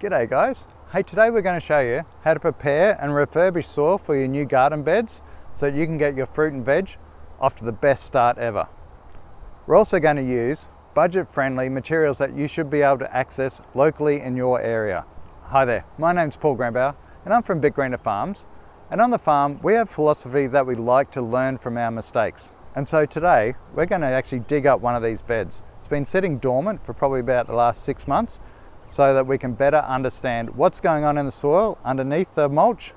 G'day guys. Hey, today we're going to show you how to prepare and refurbish soil for your new garden beds so that you can get your fruit and veg off to the best start ever. We're also going to use budget-friendly materials that you should be able to access locally in your area. Hi there, my name's Paul Granbauer and I'm from Big Greener Farms, and on the farm we have a philosophy that we like to learn from our mistakes. And so today we're going to actually dig up one of these beds. It's been sitting dormant for probably about the last 6 months, so that we can better understand what's going on in the soil underneath the mulch,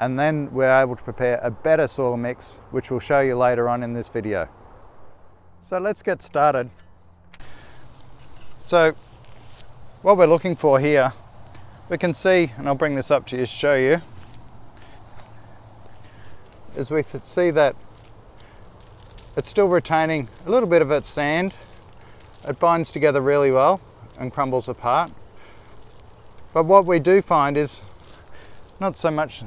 and then we're able to prepare a better soil mix, which we'll show you later on in this video. So let's get started. So what we're looking for here, we can see, and I'll bring this up to you to show you, is we can see that it's still retaining a little bit of its sand. It binds together really well and crumbles apart. But what we do find is not so much,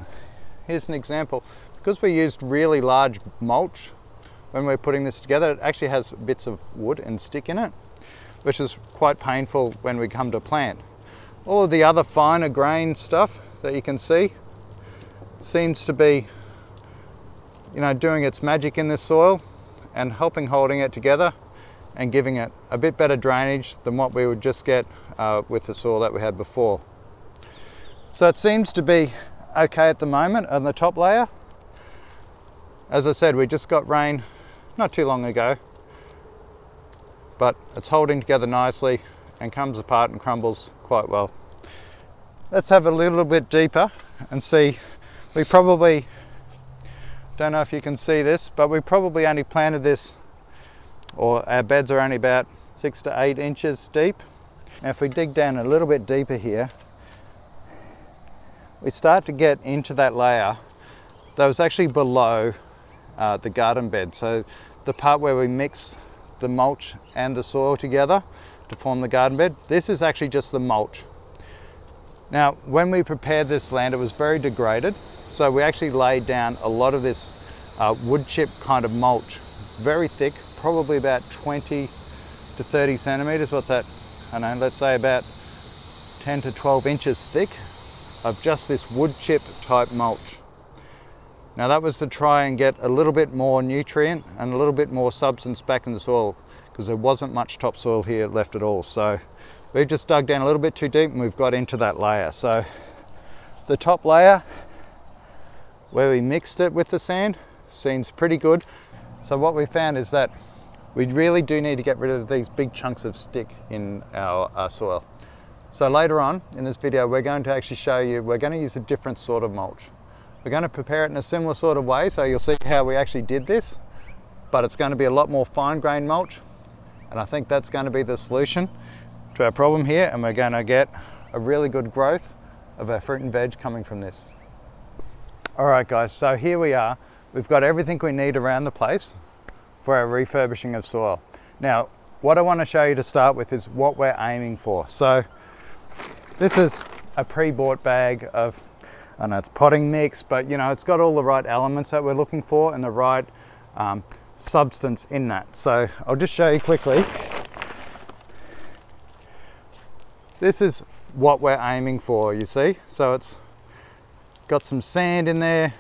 here's an example, because we used really large mulch when we're putting this together, it actually has bits of wood and stick in it, which is quite painful when we come to plant. All of the other finer grain stuff that you can see seems to be, doing its magic in this soil and helping holding it together and giving it a bit better drainage than what we would just get with the soil that we had before. So it seems to be okay at the moment on the top layer. As I said, we just got rain not too long ago, but it's holding together nicely and comes apart and crumbles quite well. Let's have a little bit deeper and see. We probably, don't know if you can see this, but we probably only planted this, or our beds are only about 6 to 8 inches deep. Now if we dig down a little bit deeper here, we start to get into that layer that was actually below the garden bed. So the part where we mix the mulch and the soil together to form the garden bed, this is actually just the mulch. Now when we prepared this land, it was very degraded, so we actually laid down a lot of this wood chip kind of mulch, very thick, probably about 20 to 30 centimeters. What's that? I don't know, let's say about 10 to 12 inches thick of just this wood chip type mulch. Now that was to try and get a little bit more nutrient and a little bit more substance back in the soil, because there wasn't much topsoil here left at all. So we just dug down a little bit too deep and we've got into that layer. So the top layer where we mixed it with the sand seems pretty good. So what we found is that we really do need to get rid of these big chunks of stick in our soil. So later on in this video, we're going to actually show you, we're going to use a different sort of mulch. We're going to prepare it in a similar sort of way, so you'll see how we actually did this, but it's going to be a lot more fine grained mulch. And I think that's going to be the solution to our problem here, and we're going to get a really good growth of our fruit and veg coming from this. All right guys, so here we are. We've got everything we need around the place for our refurbishing of soil. Now, what I want to show you to start with is what we're aiming for. So this is a pre-bought bag of, I know it's potting mix, but it's got all the right elements that we're looking for and the right substance in that. So I'll just show you quickly. This is what we're aiming for, you see. So it's got some sand in there.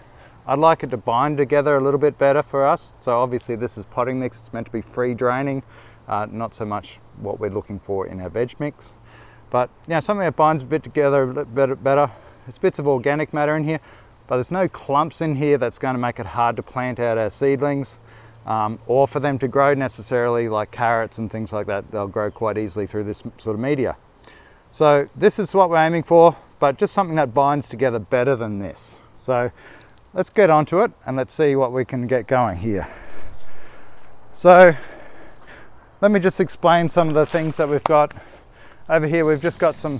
I'd like it to bind together a little bit better for us. So obviously this is potting mix, it's meant to be free draining, not so much what we're looking for in our veg mix. But something that binds a bit together a bit better. It's bits of organic matter in here, but there's no clumps in here that's going to make it hard to plant out our seedlings, or for them to grow necessarily, like carrots and things like that. They'll grow quite easily through this sort of media. So this is what we're aiming for, but just something that binds together better than this. So let's get onto it and let's see what we can get going here. So let me just explain some of the things that we've got over here. We've just got some,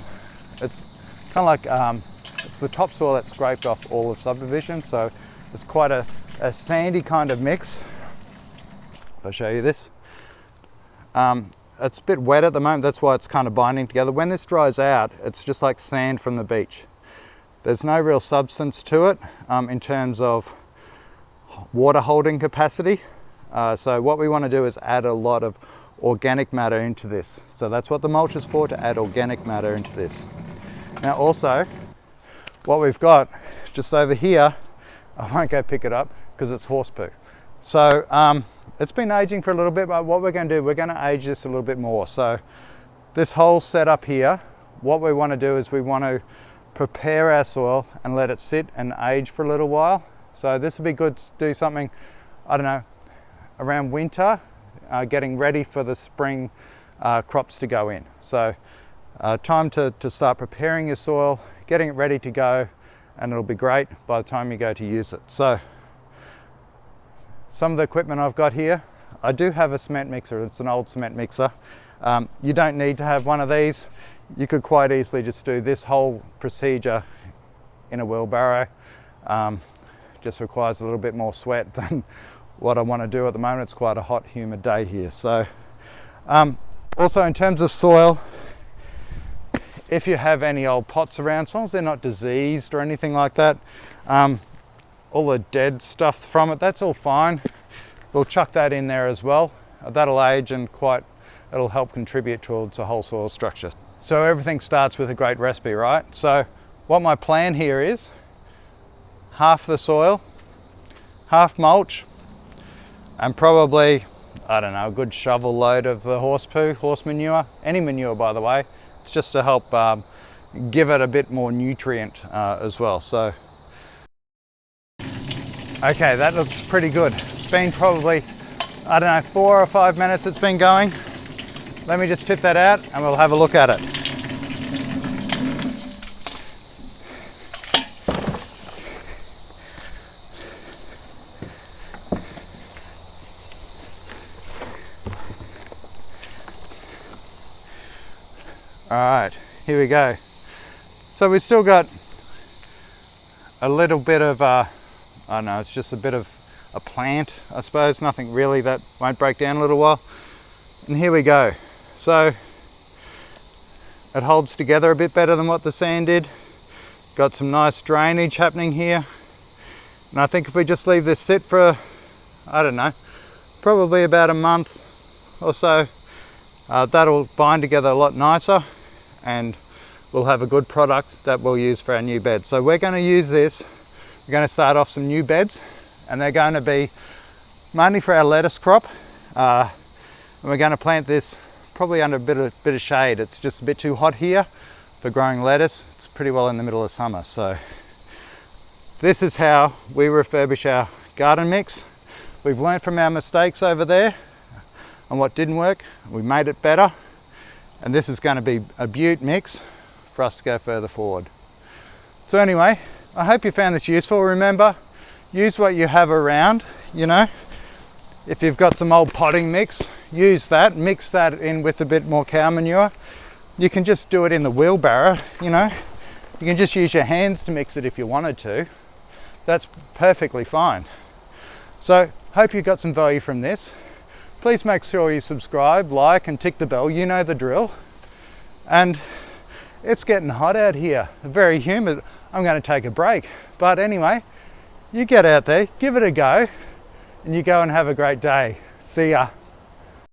it's kind of like, it's the topsoil that's scraped off all of subdivision. So it's quite a sandy kind of mix. If I show you this, it's a bit wet at the moment. That's why it's kind of binding together. When this dries out, it's just like sand from the beach. There's no real substance to it in terms of water holding capacity. So what we want to do is add a lot of organic matter into this. So that's what the mulch is for, to add organic matter into this. Now also, what we've got just over here, I won't go pick it up because it's horse poo. So it's been aging for a little bit, but what we're going to do, we're going to age this a little bit more. So this whole setup here, what we want to do is we want to prepare our soil and let it sit and age for a little while. So this would be good to do something, I don't know, around winter, getting ready for the spring crops to go in. So time to start preparing your soil, getting it ready to go, and it'll be great by the time you go to use it. So some of the equipment I've got here, I do have a cement mixer. It's an old cement mixer. You don't need to have one of these. You could quite easily just do this whole procedure in a wheelbarrow. Just requires a little bit more sweat than what I want to do at the moment. It's quite a hot, humid day here. So also in terms of soil, if you have any old pots around, as long as they're not diseased or anything like that, all the dead stuff from it, that's all fine. We'll chuck that in there as well. That'll age and it'll help contribute towards the whole soil structure. So everything starts with a great recipe, right? So what my plan here is, half the soil, half mulch, and probably, I don't know, a good shovel load of the horse poo, horse manure, any manure by the way. It's just to help give it a bit more nutrient as well. So, okay, that looks pretty good. It's been probably, I don't know, 4 or 5 minutes it's been going. Let me just tip that out and we'll have a look at it. All right, here we go. So we've still got a little bit of, I don't know, it's just a bit of a plant, I suppose, nothing really that won't break down in a little while. And here we go. So it holds together a bit better than what the sand did. Got some nice drainage happening here. And I think if we just leave this sit for, I don't know, probably about a month or so, that'll bind together a lot nicer and we'll have a good product that we'll use for our new beds. So we're going to use this, we're going to start off some new beds and they're going to be mainly for our lettuce crop. And we're going to plant this probably under a bit of shade. It's just a bit too hot here for growing lettuce. It's pretty well in the middle of summer. So this is how we refurbish our garden mix. We've learnt from our mistakes over there and what didn't work. We made it better. And this is going to be a beaut mix for us to go further forward. So anyway, I hope you found this useful. Remember, use what you have around, you know. If you've got some old potting mix, use that, mix that in with a bit more cow manure. You can just do it in the wheelbarrow, you know. You can just use your hands to mix it if you wanted to. That's perfectly fine. So, hope you got some value from this. Please make sure you subscribe, like, and tick the bell. You know the drill. And it's getting hot out here, very humid. I'm going to take a break. But anyway, you get out there, give it a go, and you go and have a great day. See ya.